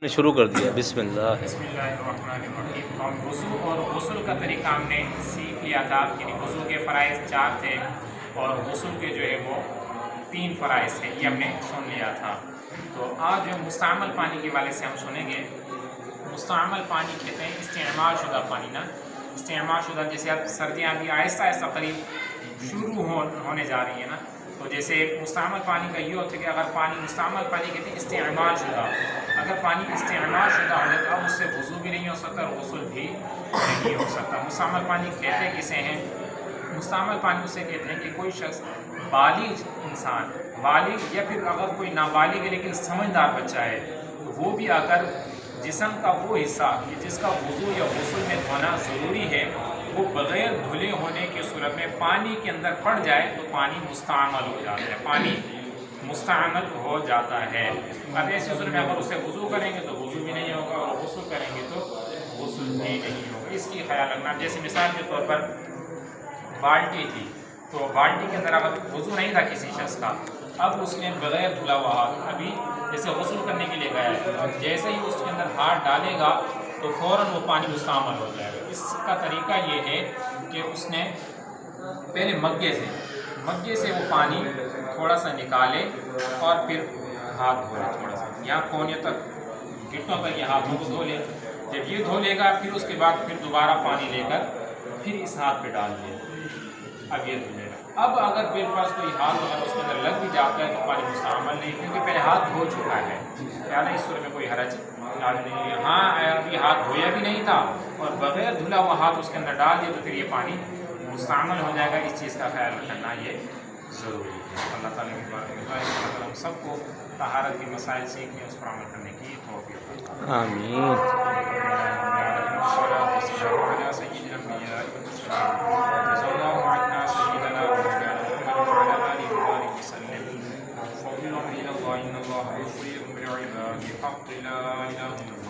نے شروع کر دیا. بسم اللہ. بسم اللہ الرحمن الرحیم. تو ہم وضو اور غسل کا طریقہ ہم نے سیکھ لیا تھا. یعنی وضو کے فرائض 4 تھے اور غسل کے جو ہے وہ 3 فرائض تھے. یہ ہم نے سن لیا تھا. تو آج جو مستعمل پانی کے والے سے ہم سنیں گے. مستعمل پانی کہتے ہیں استعمال شدہ پانی نا. استعمال شدہ جیسے اب سردیاں بھی آہستہ آہستہ قریب شروع ہونے جا رہی ہیں نا. تو جیسے مستعمل پانی کا یہ ہوتا ہے کہ اگر پانی مستعمل پانی کہتے ہیں استعمال شدہ. اگر پانی استعمال شدہ ہو جائے تو اب اس سے وضو بھی نہیں ہو سکتا اور غسل بھی نہیں ہو سکتا. مستعمل پانی کہتے کسے ہیں؟ مستعمل پانی اسے کہتے ہیں کہ کوئی شخص بالغ انسان، بالغ یا پھر اگر کوئی نابالغ ہے لیکن سمجھدار بچہ ہے تو وہ بھی اگر جسم کا وہ حصہ جس کا وضو یا غسل میں دھونا ضروری ہے وہ بغیر دھلے ہونے کی صورت میں پانی کے اندر پڑ جائے تو پانی مستعمل ہو جاتا ہے. پانی مستعمل ہو جاتا ہے. اب ایسی صورت میں اگر اسے وضو کریں گے تو وضو بھی نہیں ہوگا اور غسل کریں گے تو غسل بھی نہیں ہوگا. اس کی خیال رکھنا. جیسے مثال کے طور پر بالٹی تھی تو بالٹی کے اندر اگر وضو نہیں تھا کسی شخص کا، اب اس نے بغیر دھلا ہوا ہاتھ ابھی جیسے غسل کرنے کے لیے گیا ہے، جیسے ہی اس کے اندر ہاتھ ڈالے گا تو فوراً وہ پانی مستعمل ہو جائے گا. اس کا طریقہ یہ ہے کہ اس نے پہلے مگے سے وہ پانی تھوڑا سا نکالے اور پھر ہاتھ دھو لے. تھوڑا سا یہاں کونے تک گھٹنوں تک یہ ہاتھوں کو دھو لے. جب یہ دھو لے گا پھر اس کے بعد پھر دوبارہ پانی لے کر پھر اس ہاتھ پہ ڈال دے. اب یہ دھو لے گا. اب اگر بالفرض کوئی ہاتھ اگر اس کے اندر لگ بھی جاتا ہے تو پانی مستعمل نہیں کیونکہ پہلے ہاتھ دھو چکا ہے. یعنی اس صورت میں کوئی حرج نہیں ہے. ہاں ابھی ہاتھ دھویا بھی نہیں تھا اور بغیر دھلا ہوا ہاتھ اس کے اندر ڈال دیا تو پھر یہ پانی مستعمل ہو جائے گا. اس چیز کا خیال رکھنا یہ ضروری ہے. اللہ تعالیٰ کی بات میں ہم سب کو طہارت کے مسائل سیکھنے اس پر عمل کرنے کی توفیق عطا فرمائے. آمین. إن الله بصير بالعباد حق لا إله إلا